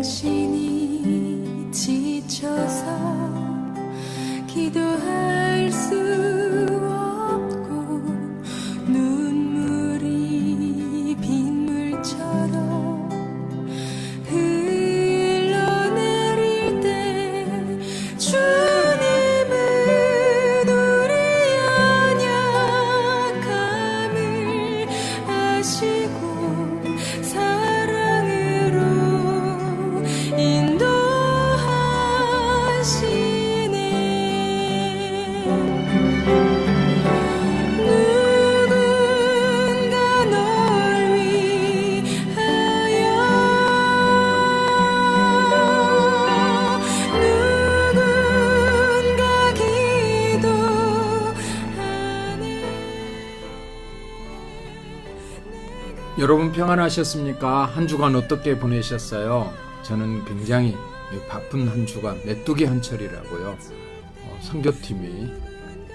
당신이 지쳐서 기도할 수 없고 눈물이 빗물처럼 흘러내릴 때 주님은 우리의 연약함을 아시고 사랑으로 인도하시네. 누군가 널 위하여 누군가 기도하네. 여러분 평안하셨습니까? 한 주간 어떻게 보내셨어요? 저는 굉장히 바쁜 한 주간, 메뚜기 한철이라고요. 선교팀이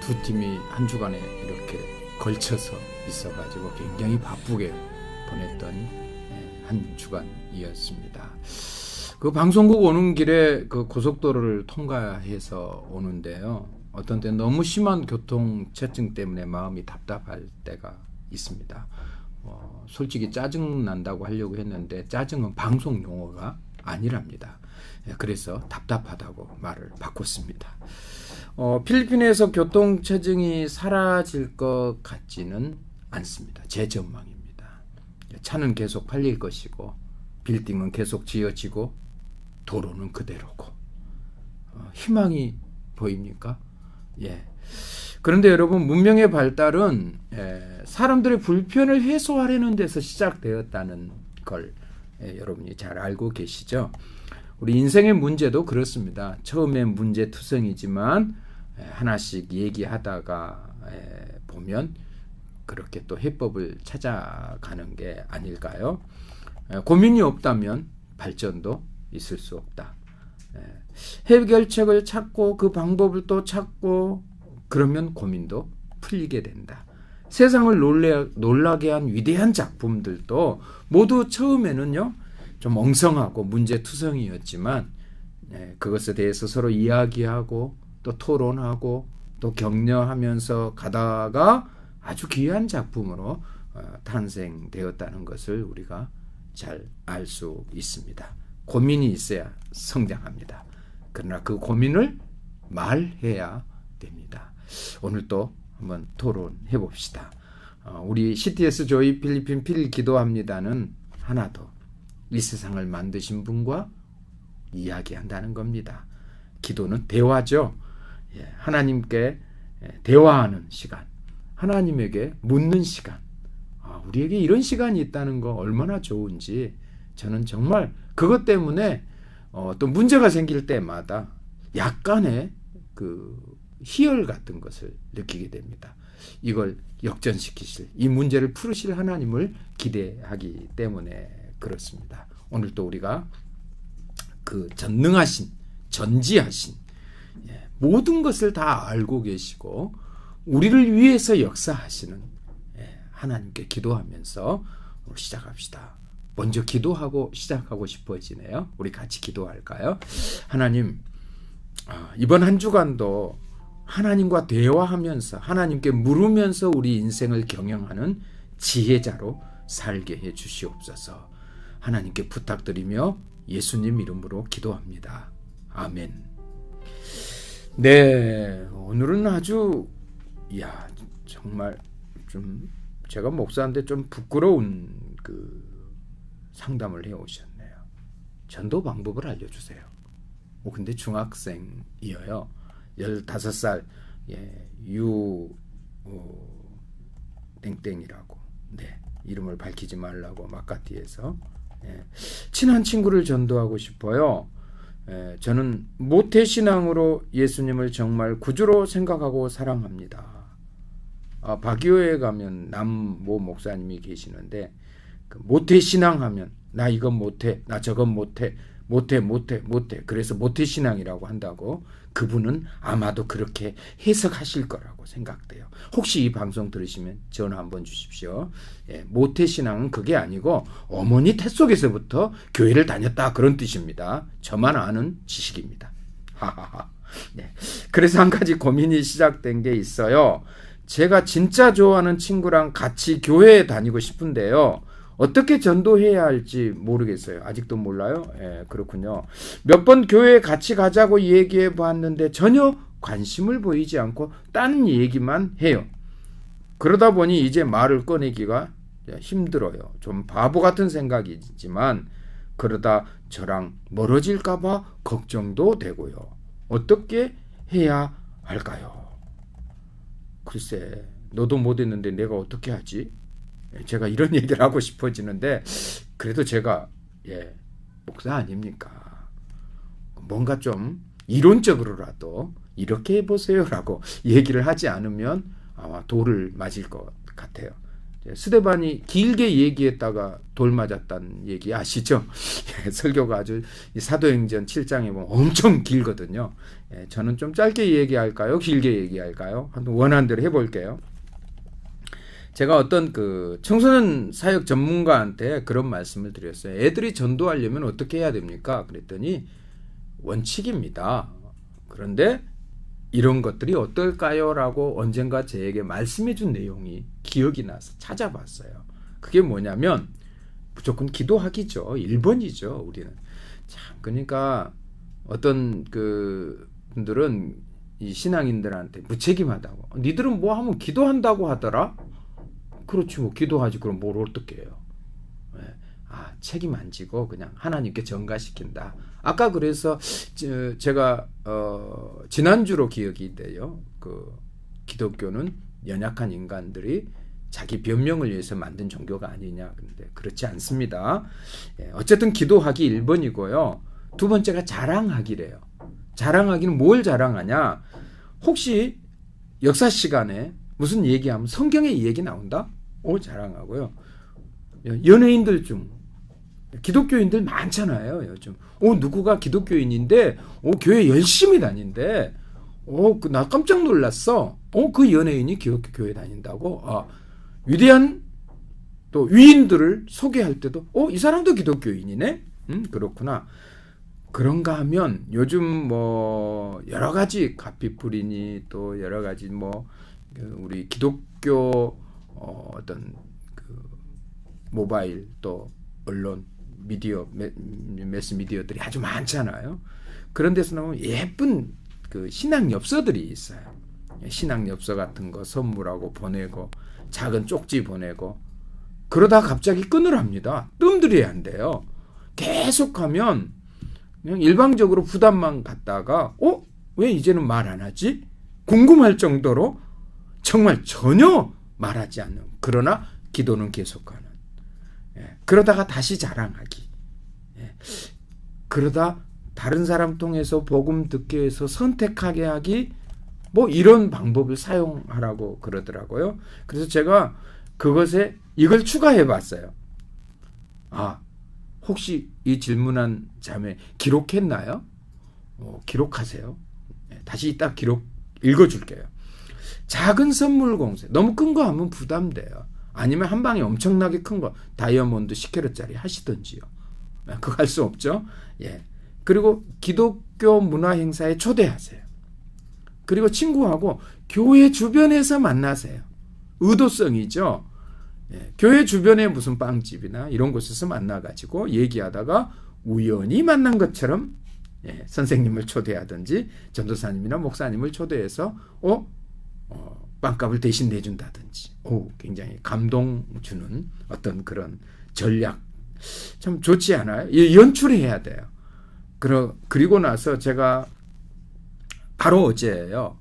두 팀이 한 주간에 이렇게 걸쳐서 있어가지고 굉장히 바쁘게 보냈던 한 주간이었습니다. 그 방송국 오는 길에 그 고속도로를 통과해서 오는데요. 어떤 때 너무 심한 교통체증 때문에 마음이 답답할 때가 있습니다. 솔직히 짜증 난다고 하려고 했는데 짜증은 방송 용어가 아니랍니다. 그래서 답답하다고 말을 바꿨습니다. 필리핀에서 교통체증이 사라질 것 같지는 않습니다. 제 전망입니다. 차는 계속 팔릴 것이고 빌딩은 계속 지어지고 도로는 그대로고 희망이 보입니까? 예. 그런데 여러분, 문명의 발달은 사람들의 불편을 해소하려는 데서 시작되었다는 걸 여러분이 잘 알고 계시죠? 우리 인생의 문제도 그렇습니다. 처음엔 문제투성이지만 하나씩 얘기하다가 보면 그렇게 또 해법을 찾아가는 게 아닐까요? 고민이 없다면 발전도 있을 수 없다. 해결책을 찾고 그 방법을 또 찾고 그러면 고민도 풀리게 된다. 세상을 놀라게 한 위대한 작품들도 모두 처음에는요 좀 엉성하고 문제투성이었지만 그것에 대해서 서로 이야기하고 또 토론하고 또 격려하면서 가다가 아주 귀한 작품으로 탄생되었다는 것을 우리가 잘 알 수 있습니다. 고민이 있어야 성장합니다. 그러나 그 고민을 말해야 됩니다. 오늘 또 한번 토론해 봅시다. 우리 CTS 조이 필리핀 필 기도합니다는 하나 더 이 세상을 만드신 분과 이야기한다는 겁니다. 기도는 대화죠. 하나님께 대화하는 시간, 하나님에게 묻는 시간. 우리에게 이런 시간이 있다는 거 얼마나 좋은지 저는 정말 그것 때문에 또 문제가 생길 때마다 약간의 그 희열 같은 것을 느끼게 됩니다. 이걸 역전시키실, 이 문제를 풀으실 하나님을 기대하기 때문에 그렇습니다. 오늘 또 우리가 그 전능하신, 전지하신 모든 것을 다 알고 계시고 우리를 위해서 역사하시는 하나님께 기도하면서 오늘 시작합시다. 먼저 기도하고 시작하고 싶어지네요. 우리 같이 기도할까요? 하나님, 이번 한 주간도 하나님과 대화하면서 하나님께 물으면서 우리 인생을 경영하는 지혜자로 살게 해 주시옵소서. 하나님께 부탁드리며 예수님 이름으로 기도합니다. 아멘. 네, 오늘은 아주 정말 좀 제가 목사인데 좀 부끄러운 그 상담을 해 오셨네요. 전도 방법을 알려주세요. 근데 중학생이어요. 15살 땡땡이라고 이름을 밝히지 말라고 마카티에서 친한 친구를 전도하고 싶어요. 저는 모태신앙으로 예수님을 정말 구주로 생각하고 사랑합니다. 박유에 가면 남모 목사님이 계시는데 그 모태신앙하면 나 이건 못해, 나 저건 못해, 못해. 그래서 모태신앙이라고 한다고 그분은 아마도 그렇게 해석하실 거라고 생각돼요. 혹시 이 방송 들으시면 전화 한번 주십시오. 예, 모태신앙은 그게 아니고 어머니 태 속에서부터 교회를 다녔다 그런 뜻입니다. 저만 아는 지식입니다. 하하하. 네. 그래서 한 가지 고민이 시작된 게 있어요. 제가 진짜 좋아하는 친구랑 같이 교회에 다니고 싶은데요. 어떻게 전도해야 할지 모르겠어요. 아직도 몰라요? 예, 그렇군요. 몇 번 교회에 같이 가자고 얘기해 봤는데 전혀 관심을 보이지 않고 딴 얘기만 해요. 그러다 보니 이제 말을 꺼내기가 힘들어요. 좀 바보 같은 생각이지만 그러다 저랑 멀어질까봐 걱정도 되고요. 어떻게 해야 할까요? 글쎄, 너도 못했는데 내가 어떻게 하지? 제가 이런 얘기를 하고 싶어지는데 그래도 제가 목사 아닙니까? 뭔가 좀 이론적으로라도 이렇게 해보세요라고 얘기를 하지 않으면 아마 돌을 맞을 것 같아요. 스데반이 길게 얘기했다가 돌 맞았다는 얘기 아시죠? 설교가 아주 사도행전 7장에 보면 엄청 길거든요. 저는 좀 짧게 얘기할까요? 길게 얘기할까요? 한번 원하는 대로 해볼게요. 제가 어떤 그 청소년 사역 전문가한테 그런 말씀을 드렸어요. 애들이 전도하려면 어떻게 해야 됩니까? 그랬더니 원칙입니다. 그런데 이런 것들이 어떨까요? 라고 언젠가 저에게 말씀해 준 내용이 기억이 나서 찾아봤어요. 그게 뭐냐면 무조건 기도하기죠. 1번이죠. 우리는. 참 그러니까 어떤 그 분들은 이 신앙인들한테 무책임하다고. 니들은 뭐 하면 기도한다고 하더라? 그렇지 뭐 기도하지 그럼 뭘 어떻게 해요? 책임 안 지고 그냥 하나님께 전가시킨다. 아까 그래서 제가 지난주로 기억이 돼요. 그 기독교는 연약한 인간들이 자기 변명을 위해서 만든 종교가 아니냐. 근데 그렇지 않습니다. 어쨌든 기도하기 1번이고요. 두 번째가 자랑하기래요. 자랑하기는 뭘 자랑하냐? 혹시 역사 시간에 무슨 얘기하면 성경에 얘기 나온다? 자랑하고요. 연예인들 중 기독교인들 많잖아요. 요즘 누구가 기독교인인데 교회 열심히 다닌대. 나 깜짝 놀랐어. 그 연예인이 기독교 교회 다닌다고. 위대한 또 위인들을 소개할 때도 이 사람도 기독교인이네. 그렇구나. 그런가 하면 요즘 뭐 여러 가지 가피풀이니 또 여러 가지 뭐 우리 기독교 어떤 그 모바일 또 언론 미디어 매스 미디어들이 아주 많잖아요. 그런 데서 나오면 예쁜 그 신앙 엽서들이 있어요. 신앙 엽서 같은 거 선물하고 보내고 작은 쪽지 보내고 그러다 갑자기 끊으랍니다. 뜸들여야 한대요. 계속하면 그냥 일방적으로 부담만 갖다가 왜 이제는 말 안 하지? 궁금할 정도로 정말 전혀 말하지 않는 그러나 기도는 계속하는 그러다가 다시 자랑하기 그러다 다른 사람 통해서 복음 듣게 해서 선택하게 하기 뭐 이런 방법을 사용하라고 그러더라고요. 그래서 제가 그것에 이걸 추가해 봤어요. 혹시 이 질문한 자매 기록했나요? 기록하세요. 다시 이따 기록 읽어줄게요. 작은 선물 공세. 너무 큰 거 하면 부담돼요. 아니면 한 방에 엄청나게 큰 거. 다이아몬드 10캐럿짜리 하시던지요. 그거 할 수 없죠. 그리고 기독교 문화 행사에 초대하세요. 그리고 친구하고 교회 주변에서 만나세요. 의도성이죠. 교회 주변에 무슨 빵집이나 이런 곳에서 만나가지고 얘기하다가 우연히 만난 것처럼 선생님을 초대하든지 전도사님이나 목사님을 초대해서 빵값을 대신 내준다든지 굉장히 감동 주는 어떤 그런 전략 참 좋지 않아요? 연출해야 돼요. 그리고 나서 제가 바로 어제예요.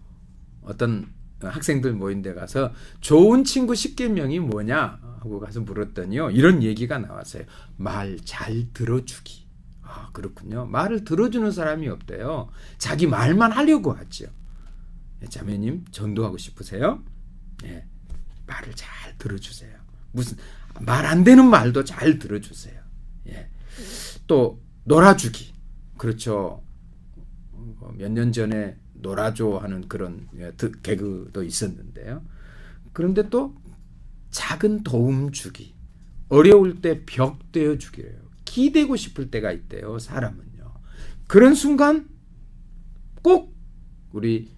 어떤 학생들 모인 데 가서 좋은 친구 10계명이 뭐냐 하고 가서 물었더니요. 이런 얘기가 나왔어요. 말 잘 들어주기. 그렇군요. 말을 들어주는 사람이 없대요. 자기 말만 하려고 하죠. 자매님 전도하고 싶으세요? 말을 잘 들어주세요. 무슨 말 안 되는 말도 잘 들어주세요. 또 놀아주기. 그렇죠. 몇 년 전에 놀아줘 하는 그런 개그도 있었는데요. 그런데 또 작은 도움 주기, 어려울 때 벽 되어 주기래요. 기대고 싶을 때가 있대요. 사람은요. 그런 순간 꼭 우리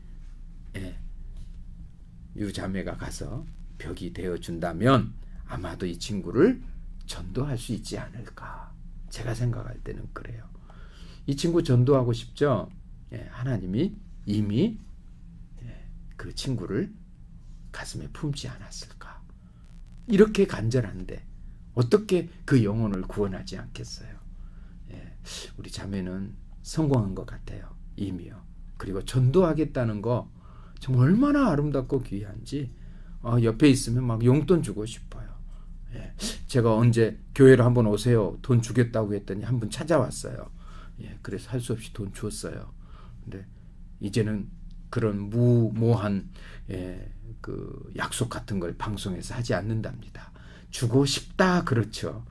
유자매가 가서 벽이 되어 준다면 아마도 이 친구를 전도할 수 있지 않을까. 제가 생각할 때는 그래요. 이 친구 전도하고 싶죠? 하나님이 이미 그 친구를 가슴에 품지 않았을까. 이렇게 간절한데 어떻게 그 영혼을 구원하지 않겠어요? 우리 자매는 성공한 것 같아요. 이미요. 그리고 전도하겠다는 거 정말 얼마나 아름답고 귀한지 옆에 있으면 막 용돈 주고 싶어요. 제가 언제 교회로 한번 오세요. 돈 주겠다고 했더니 한 분 찾아왔어요. 그래서 할 수 없이 돈 주었어요. 근데 이제는 그런 무모한 그 약속 같은 걸 방송에서 하지 않는답니다. 주고 싶다 그렇죠.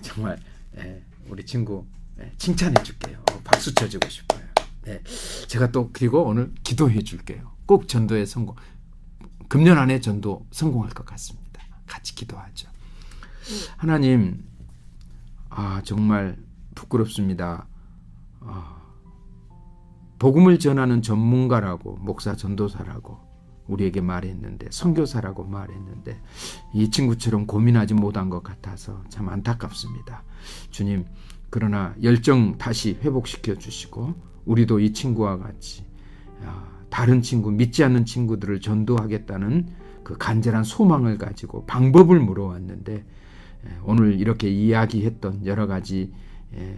정말 우리 친구 칭찬해 줄게요. 박수 쳐주고 싶어요. 제가 또 그리고 오늘 기도해 줄게요. 꼭 전도에 성공. 금년 안에 전도 성공할 것 같습니다. 같이 기도하죠. 하나님, 정말 부끄럽습니다. 복음을 전하는 전문가라고, 목사 전도사라고 우리에게 말했는데, 선교사라고 말했는데 이 친구처럼 고민하지 못한 것 같아서 참 안타깝습니다. 주님, 그러나 열정 다시 회복시켜 주시고 우리도 이 친구와 같이 다른 친구, 믿지 않는 친구들을 전도하겠다는 그 간절한 소망을 가지고 방법을 물어왔는데 오늘 이렇게 이야기했던 여러 가지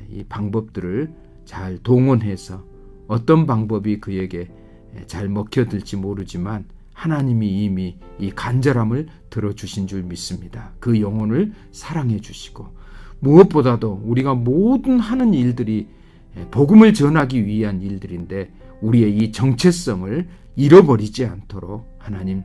이 방법들을 잘 동원해서 어떤 방법이 그에게 잘 먹혀들지 모르지만 하나님이 이미 이 간절함을 들어주신 줄 믿습니다. 그 영혼을 사랑해 주시고 무엇보다도 우리가 모든 하는 일들이 복음을 전하기 위한 일들인데 우리의 이 정체성을 잃어버리지 않도록 하나님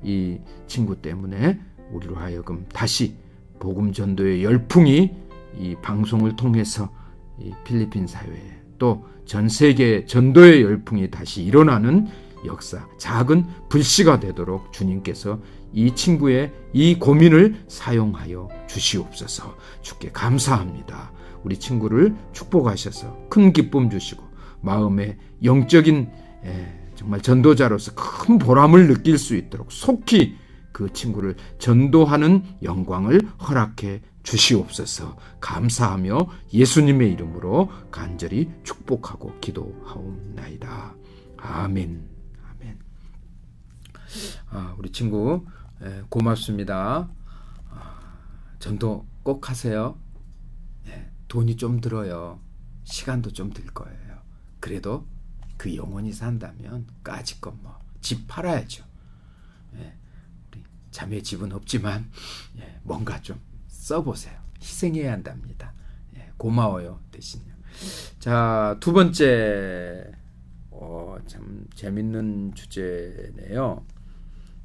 이 친구 때문에 우리로 하여금 다시 복음 전도의 열풍이 이 방송을 통해서 이 필리핀 사회에 또 전 세계 전도의 열풍이 다시 일어나는 역사, 작은 불씨가 되도록 주님께서 이 친구의 이 고민을 사용하여 주시옵소서. 주께 감사합니다. 우리 친구를 축복하셔서 큰 기쁨 주시고 마음에 영적인 정말 전도자로서 큰 보람을 느낄 수 있도록 속히 그 친구를 전도하는 영광을 허락해 주시옵소서. 감사하며 예수님의 이름으로 간절히 축복하고 기도하옵나이다. 아멘. 아멘. 우리 친구 고맙습니다. 전도 꼭 하세요. 돈이 좀 들어요. 시간도 좀 들 거예요. 그래도 그 영혼이 산다면 까짓것 집 팔아야죠. 우리 자매 집은 없지만 뭔가 좀 써보세요. 희생해야 한답니다. 고마워요 대신요. 자, 두 번째 참 재밌는 주제네요.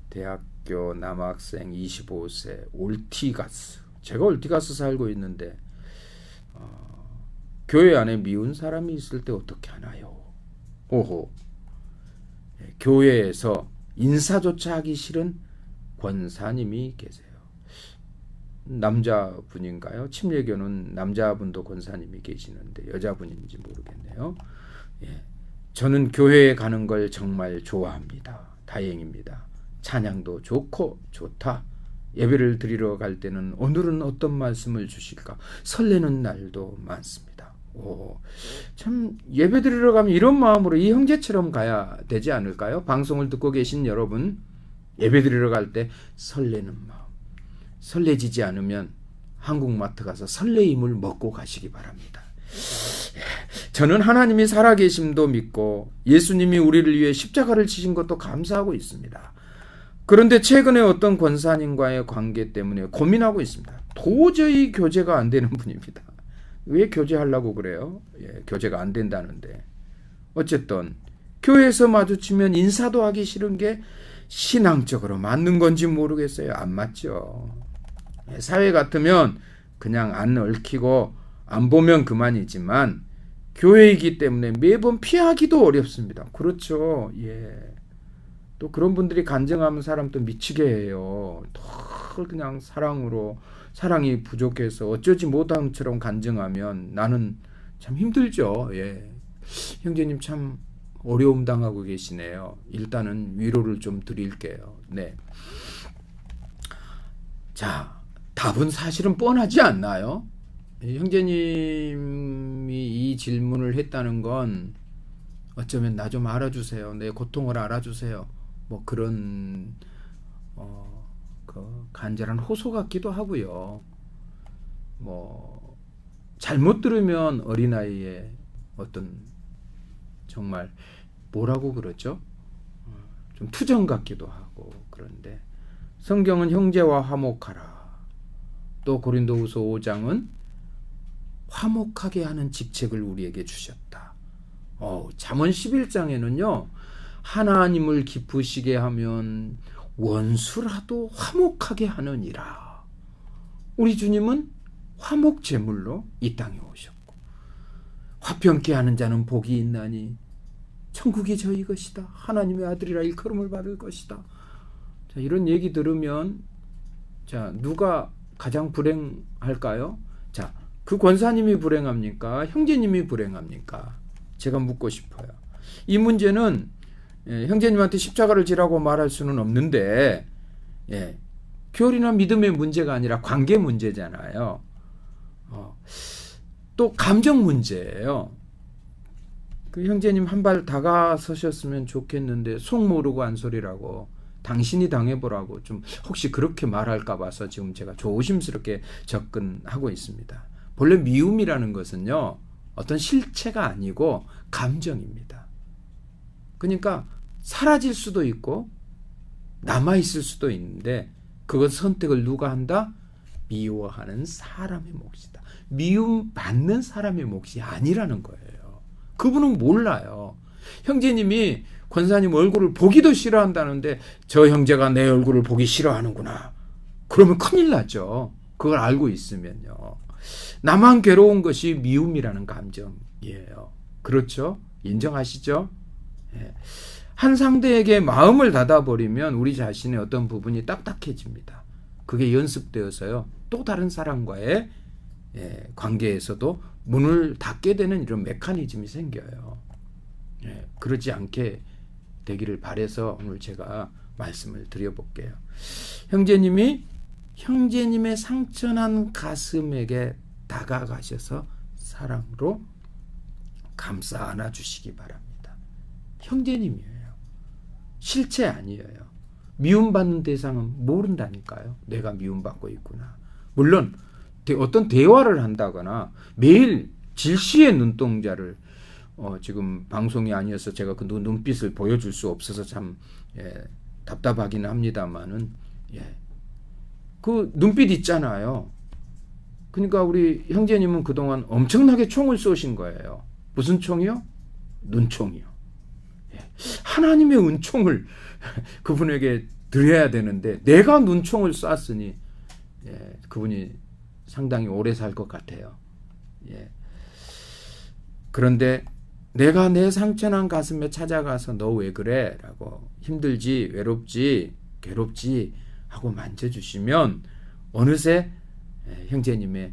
대학교 남학생 25세 올티가스. 제가 올티가스 살고 있는데 교회 안에 미운 사람이 있을 때 어떻게 하나요? 오호. 교회에서 인사조차 하기 싫은 권사님이 계세요. 남자분인가요? 침례교는 남자분도 권사님이 계시는데 여자분인지 모르겠네요. 저는 교회에 가는 걸 정말 좋아합니다. 다행입니다. 찬양도 좋고 좋다. 예배를 드리러 갈 때는 오늘은 어떤 말씀을 주실까 설레는 날도 많습니다. 참 예배 드리러 가면 이런 마음으로 이 형제처럼 가야 되지 않을까요? 방송을 듣고 계신 여러분, 예배 드리러 갈 때 설레는 마음, 설레지지 않으면 한국마트 가서 설레임을 먹고 가시기 바랍니다. 저는 하나님이 살아계심도 믿고 예수님이 우리를 위해 십자가를 지신 것도 감사하고 있습니다. 그런데 최근에 어떤 권사님과의 관계 때문에 고민하고 있습니다. 도저히 교제가 안 되는 분입니다. 왜 교제하려고 그래요? 교제가 안 된다는데. 어쨌든 교회에서 마주치면 인사도 하기 싫은 게 신앙적으로 맞는 건지 모르겠어요. 안 맞죠. 사회 같으면 그냥 안 얽히고 안 보면 그만이지만 교회이기 때문에 매번 피하기도 어렵습니다. 그렇죠. 예. 또 그런 분들이 간증하면 사람 또 미치게 해요. 또 그냥 사랑이 부족해서 어쩌지 못한 것처럼 간증하면 나는 참 힘들죠. 예. 형제님 참 어려움 당하고 계시네요. 일단은 위로를 좀 드릴게요. 네. 자, 답은 사실은 뻔하지 않나요? 형제님이 이 질문을 했다는 건 어쩌면 나 좀 알아주세요. 내 고통을 알아주세요. 뭐 그런 그 간절한 호소 같기도 하고요. 뭐 잘못 들으면 어린아이의 어떤 정말 뭐라고 그러죠? 좀 투정 같기도 하고 그런데 성경은 형제와 화목하라. 또 고린도후서 5장은 화목하게 하는 직책을 우리에게 주셨다. 잠언 11장에는요. 하나님을 기쁘시게 하면 원수라도 화목하게 하느니라. 우리 주님은 화목 제물로 이 땅에 오셨고 화평케 하는 자는 복이 있나니 천국이 저희 것이다. 하나님의 아들이라 일컬음을 받을 것이다. 자, 이런 얘기 들으면 자, 누가 가장 불행할까요? 자, 그 권사님이 불행합니까? 형제님이 불행합니까? 제가 묻고 싶어요. 이 문제는 형제님한테 십자가를 지라고 말할 수는 없는데 교리나 믿음의 문제가 아니라 관계 문제잖아요. 또 감정 문제예요. 그 형제님 한 발 다가서셨으면 좋겠는데 속 모르고 한 소리라고 당신이 당해보라고 좀 혹시 그렇게 말할까 봐서 지금 제가 조심스럽게 접근하고 있습니다. 본래 미움이라는 것은요. 어떤 실체가 아니고 감정입니다. 그러니까 사라질 수도 있고 남아있을 수도 있는데 그것 선택을 누가 한다? 미워하는 사람의 몫이다. 미움 받는 사람의 몫이 아니라는 거예요. 그분은 몰라요. 형제님이 권사님 얼굴을 보기도 싫어한다는데 저 형제가 내 얼굴을 보기 싫어하는구나. 그러면 큰일 나죠. 그걸 알고 있으면요. 나만 괴로운 것이 미움이라는 감정이에요. 그렇죠? 인정하시죠? 예. 한 상대에게 마음을 닫아버리면 우리 자신의 어떤 부분이 딱딱해집니다. 그게 연습되어서요. 또 다른 사람과의 관계에서도 문을 닫게 되는 이런 메커니즘이 생겨요. 그러지 않게 되기를 바라서 오늘 제가 말씀을 드려볼게요. 형제님이 형제님의 상처난 가슴에게 다가가셔서 사랑으로 감싸 안아주시기 바랍니다. 형제님이에요. 실체 아니에요. 미움받는 대상은 모른다니까요. 내가 미움받고 있구나. 물론 어떤 대화를 한다거나 매일 질시의 눈동자를 지금 방송이 아니어서 제가 그 눈빛을 보여줄 수 없어서 참 답답하기는 합니다만은 그 눈빛 있잖아요. 그러니까 우리 형제님은 그동안 엄청나게 총을 쏘신 거예요. 무슨 총이요? 눈총이요. 하나님의 은총을 그분에게 드려야 되는데 내가 눈총을 쐈으니 그분이 상당히 오래 살 것 같아요. 그런데 내가 내 상처난 가슴에 찾아가서 너 왜 그래? 라고 힘들지, 외롭지, 괴롭지 하고 만져주시면 어느새 형제님의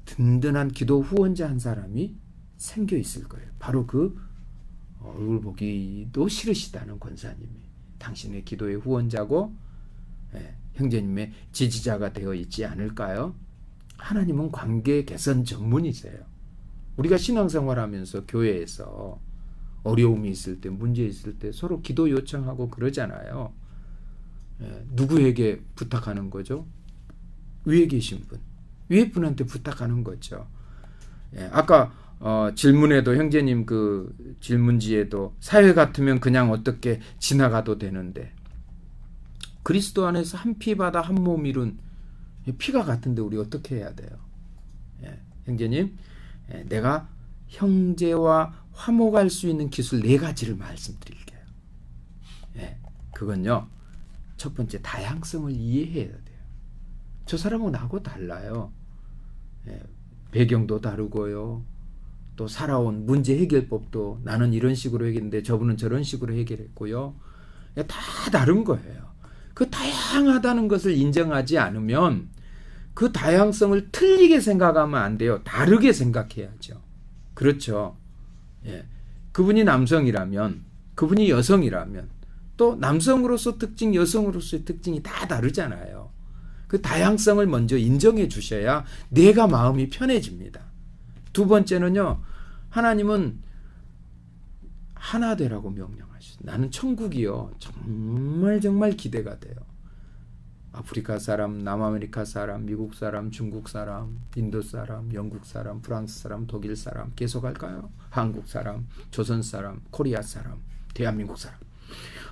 든든한 기도 후원자 한 사람이 생겨 있을 거예요. 바로 그 얼굴 보기도 싫으시다는 권사님이 당신의 기도의 후원자고 형제님의 지지자가 되어 있지 않을까요? 하나님은 관계 개선 전문이세요. 우리가 신앙생활하면서 교회에서 어려움이 있을 때, 문제 있을 때 서로 기도 요청하고 그러잖아요. 누구에게 부탁하는 거죠? 위에 계신 분, 위에 분한테 부탁하는 거죠. 아까 질문에도 형제님 그 질문지에도 사회 같으면 그냥 어떻게 지나가도 되는데 그리스도 안에서 한 피 받아 한 몸 이룬 피가 같은데 우리 어떻게 해야 돼요? 형제님, 내가 형제와 화목할 수 있는 기술 4가지를 말씀드릴게요. 그건요. 첫 번째, 다양성을 이해해야 돼요. 저 사람은 나하고 달라요. 배경도 다르고요. 또 살아온 문제 해결법도 나는 이런 식으로 해결했는데 저분은 저런 식으로 해결했고요. 다 다른 거예요. 그 다양하다는 것을 인정하지 않으면 그 다양성을 틀리게 생각하면 안 돼요. 다르게 생각해야죠. 그렇죠. 예. 그분이 남성이라면, 그분이 여성이라면, 또 남성으로서 특징, 여성으로서의 특징이 다 다르잖아요. 그 다양성을 먼저 인정해 주셔야 내가 마음이 편해집니다. 두 번째는요, 하나님은 하나 되라고 명령하시죠. 나는 천국이요, 정말 기대가 돼요. 아프리카 사람, 남아메리카 사람, 미국 사람, 중국 사람, 인도 사람, 영국 사람, 프랑스 사람, 독일 사람, 계속 할까요? 한국 사람, 조선 사람, 코리아 사람, 대한민국 사람.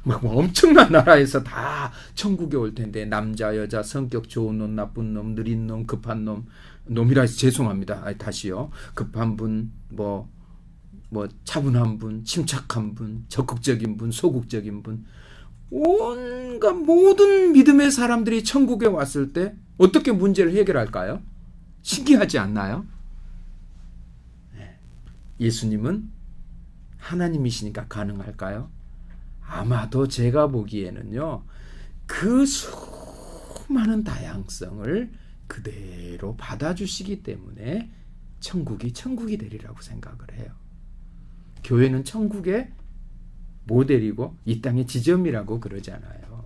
막 엄청난 나라에서 다 천국에 올 텐데 남자, 여자, 성격 좋은 놈, 나쁜 놈, 느린 놈, 급한 놈, 놈이라 해서 죄송합니다. 다시요. 급한 분, 뭐 차분한 분, 침착한 분, 적극적인 분, 소극적인 분, 온갖 모든 믿음의 사람들이 천국에 왔을 때 어떻게 문제를 해결할까요? 신기하지 않나요? 예수님은 하나님이시니까 가능할까요? 아마도 제가 보기에는요, 그 수많은 다양성을 그대로 받아주시기 때문에 천국이 되리라고 생각을 해요. 교회는 천국의 모델이고 이 땅의 지점이라고 그러잖아요.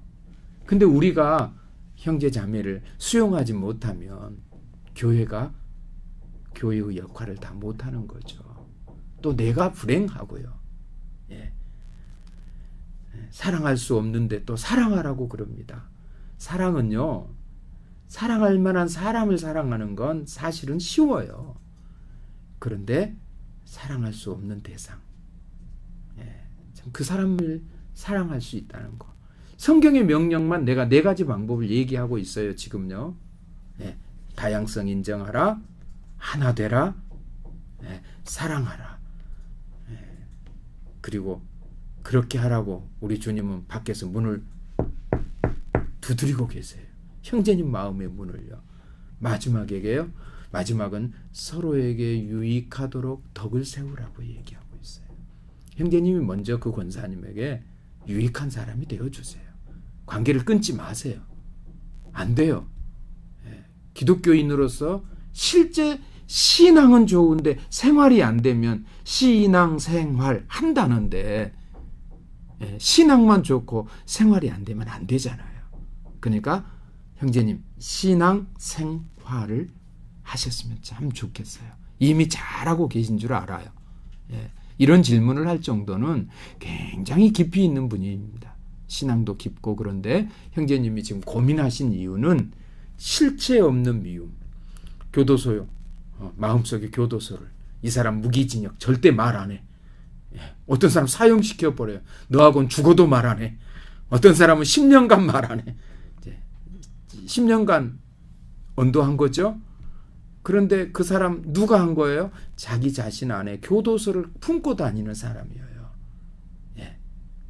근데 우리가 형제 자매를 수용하지 못하면 교회가 교회의 역할을 다 못하는 거죠. 또 내가 불행하고요. 예. 사랑할 수 없는데 또 사랑하라고 그럽니다. 사랑은요, 사랑할 만한 사람을 사랑하는 건 사실은 쉬워요. 그런데 사랑할 수 없는 대상, 그 사람을 사랑할 수 있다는 거. 성경의 명령만 내가 4가지 방법을 얘기하고 있어요. 지금요. 다양성 인정하라, 하나 되라, 사랑하라. 그리고 그렇게 하라고 우리 주님은 밖에서 문을 두드리고 계세요. 형제님 마음의 문을요. 마지막에게요. 마지막은 서로에게 유익하도록 덕을 세우라고 얘기하고 있어요. 형제님이 먼저 그 권사님에게 유익한 사람이 되어주세요. 관계를 끊지 마세요. 안 돼요. 기독교인으로서 실제 신앙은 좋은데 생활이 안 되면 신앙 생활 한다는데 신앙만 좋고 생활이 안 되면 안 되잖아요. 그러니까 형제님 신앙 생활을 하셨으면 참 좋겠어요. 이미 잘하고 계신 줄 알아요. 이런 질문을 할 정도는 굉장히 깊이 있는 분입니다. 신앙도 깊고. 그런데 형제님이 지금 고민하신 이유는 실체 없는 미움. 교도소요. 마음속에 교도소를. 이 사람 무기징역 절대 말 안 해. 어떤 사람 사형시켜버려요. 너하고는 죽어도 말 안 해. 어떤 사람은 10년간 말 안 해. 10년간 언도한 거죠. 그런데 그 사람 누가 한 거예요? 자기 자신 안에 교도소를 품고 다니는 사람이에요.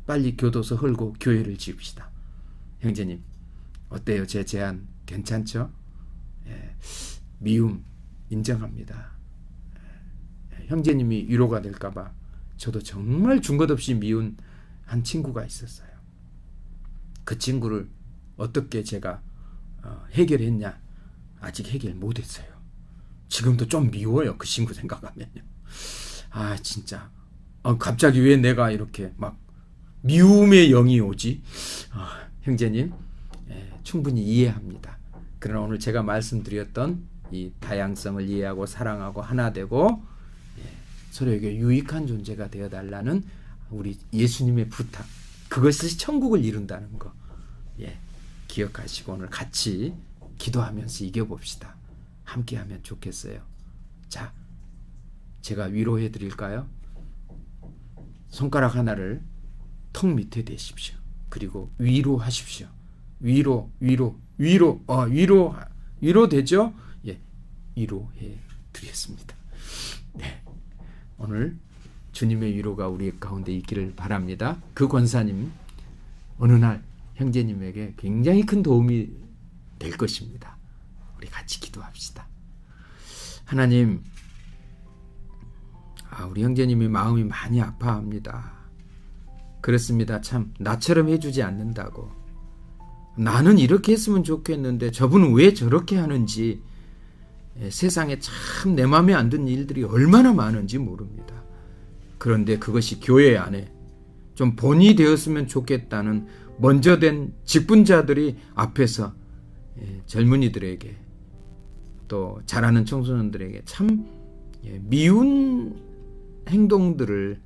빨리 교도소 헐고 교회를 지읍시다. 형제님 어때요? 제 제안 괜찮죠? 미움 인정합니다. 형제님이 위로가 될까 봐 저도 정말 준 것 없이 미운 한 친구가 있었어요. 그 친구를 어떻게 제가 해결했냐? 아직 해결 못했어요. 지금도 좀 미워요. 그 친구 생각하면요. 아 진짜 갑자기 왜 내가 이렇게 막 미움의 영이 오지? 형제님 충분히 이해합니다. 그러나 오늘 제가 말씀드렸던 이 다양성을 이해하고 사랑하고 하나 되고 서로에게 유익한 존재가 되어달라는 우리 예수님의 부탁, 그것이 천국을 이룬다는 거 기억하시고 오늘 같이 기도하면서 이겨봅시다. 함께하면 좋겠어요. 자, 제가 위로해 드릴까요? 손가락 하나를 턱 밑에 대십시오. 그리고 위로하십시오. 위로 되죠? 위로해 드리겠습니다. 오늘 주님의 위로가 우리 가운데 있기를 바랍니다. 그 권사님 어느 날 형제님에게 굉장히 큰 도움이 될 것입니다. 우리 같이 기도합시다. 하나님, 우리 형제님이 마음이 많이 아파합니다. 그렇습니다. 참 나처럼 해주지 않는다고. 나는 이렇게 했으면 좋겠는데 저분은 왜 저렇게 하는지, 세상에 참 내 마음에 안 드는 일들이 얼마나 많은지 모릅니다. 그런데 그것이 교회 안에 좀 본이 되었으면 좋겠다는 먼저 된 직분자들이 앞에서 젊은이들에게 또 자라는 청소년들에게 참 미운 행동들을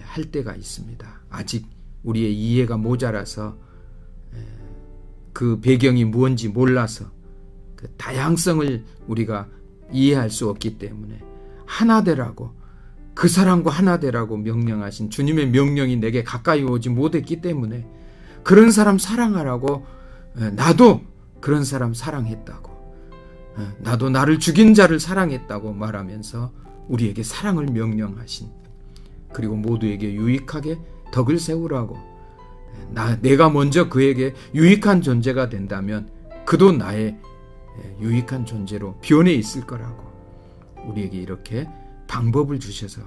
할 때가 있습니다. 아직 우리의 이해가 모자라서 그 배경이 무엇인지 몰라서 그 다양성을 우리가 이해할 수 없기 때문에 하나 되라고, 그 사람과 하나 되라고 명령하신 주님의 명령이 내게 가까이 오지 못했기 때문에 그런 사람 사랑하라고, 나도 그런 사람 사랑했다고, 나도 나를 죽인 자를 사랑했다고 말하면서 우리에게 사랑을 명령하신, 그리고 모두에게 유익하게 덕을 세우라고, 내가 먼저 그에게 유익한 존재가 된다면 그도 나의 유익한 존재로 변해 있을 거라고 우리에게 이렇게 방법을 주셔서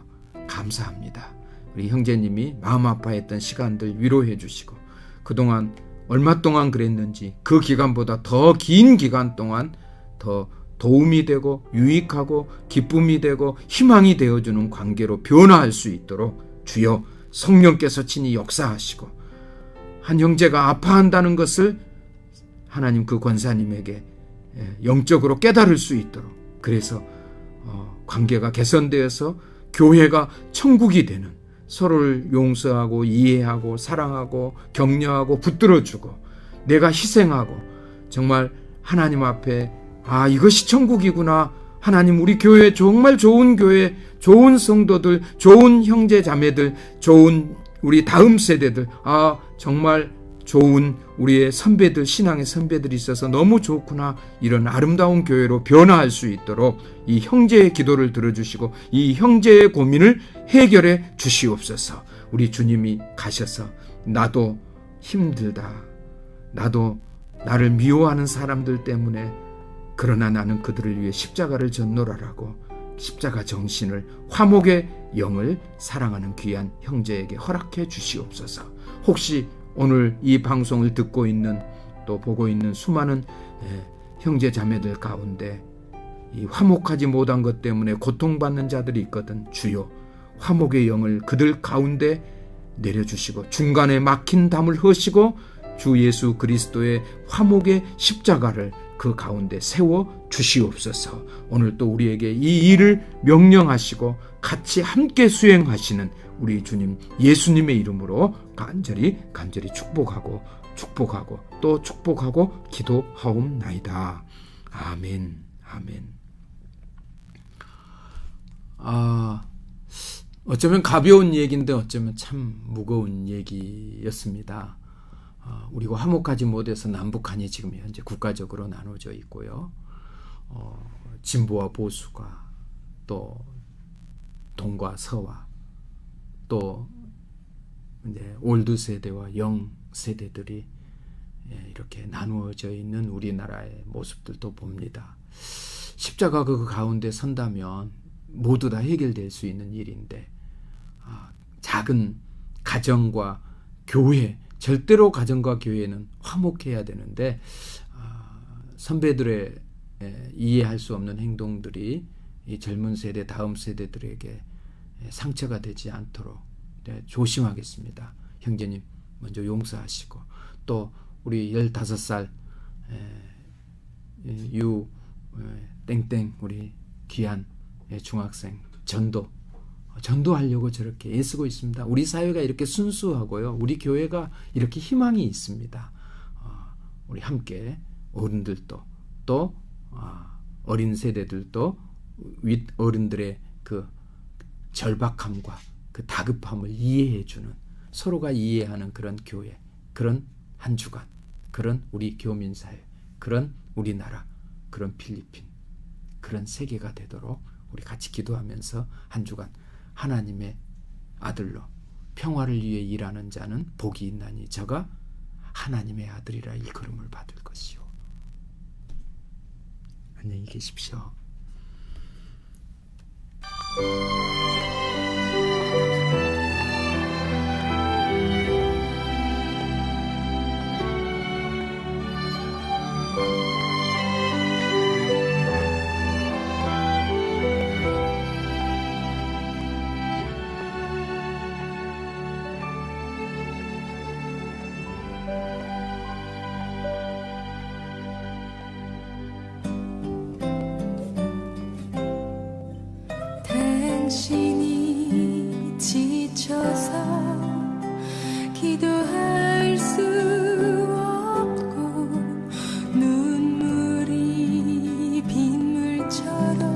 감사합니다. 우리 형제님이 마음 아파했던 시간들 위로해 주시고, 그동안 얼마 동안 그랬는지 그 기간보다 더 긴 기간 동안 더 도움이 되고 유익하고 기쁨이 되고 희망이 되어주는 관계로 변화할 수 있도록 주여 성령께서 친히 역사하시고, 한 형제가 아파한다는 것을 하나님 그 권사님에게 영적으로 깨달을 수 있도록, 그래서 관계가 개선되어서 교회가 천국이 되는, 서로를 용서하고 이해하고 사랑하고 격려하고 붙들어주고 내가 희생하고 정말 하나님 앞에 이것이 천국이구나, 하나님 우리 교회 정말 좋은 교회, 좋은 성도들, 좋은 형제 자매들, 좋은 우리 다음 세대들, 정말 좋은 우리의 선배들, 신앙의 선배들이 있어서 너무 좋구나, 이런 아름다운 교회로 변화할 수 있도록 이 형제의 기도를 들어주시고 이 형제의 고민을 해결해 주시옵소서. 우리 주님이 가셔서 나도 힘들다, 나도 나를 미워하는 사람들 때문에, 그러나 나는 그들을 위해 십자가를 졌노라라고 십자가 정신을, 화목의 영을 사랑하는 귀한 형제에게 허락해 주시옵소서. 혹시 오늘 이 방송을 듣고 있는, 또 보고 있는 수많은 형제 자매들 가운데 이 화목하지 못한 것 때문에 고통받는 자들이 있거든. 주여 화목의 영을 그들 가운데 내려주시고 중간에 막힌 담을 허시고 주 예수 그리스도의 화목의 십자가를 그 가운데 세워 주시옵소서. 오늘 또 우리에게 이 일을 명령하시고 같이 함께 수행하시는 우리 주님 예수님의 이름으로 간절히 축복하고 또 축복하고 기도하옵나이다. 아멘. 아멘. 어쩌면 가벼운 얘기인데 어쩌면 참 무거운 얘기였습니다. 우리가 화목하지 못해서 남북한이 지금 현재 국가적으로 나눠져 있고요. 진보와 보수가, 또 동과 서와, 또 이제 올드 세대와 영 세대들이 이렇게 나누어져 있는 우리나라의 모습들도 봅니다. 십자가 그 가운데 선다면 모두 다 해결될 수 있는 일인데, 작은 가정과 교회, 절대로 가정과 교회는 화목해야 되는데 선배들의 이해할 수 없는 행동들이 이 젊은 세대, 다음 세대들에게 상처가 되지 않도록 조심하겠습니다. 형제님 먼저 용서하시고, 또 우리 15살 유 땡땡 우리 귀한 중학생 전도하려고 저렇게 애쓰고 있습니다. 우리 사회가 이렇게 순수하고요, 우리 교회가 이렇게 희망이 있습니다. 우리 함께 어른들도, 또 어린 세대들도 윗 어른들의 그 절박함과 그 다급함을 이해해주는, 서로가 이해하는 그런 교회, 그런 한 주간, 그런 우리 교민사회, 그런 우리나라, 그런 필리핀, 그런 세계가 되도록 우리 같이 기도하면서 한 주간 하나님의 아들로 평화를 위해 일하는 자는 복이 있나니 저가 하나님의 아들이라 일컬음을 받을 것이요. 안녕히 계십시오. 자신이 지쳐서 기도할 수 없고 눈물이 빗물처럼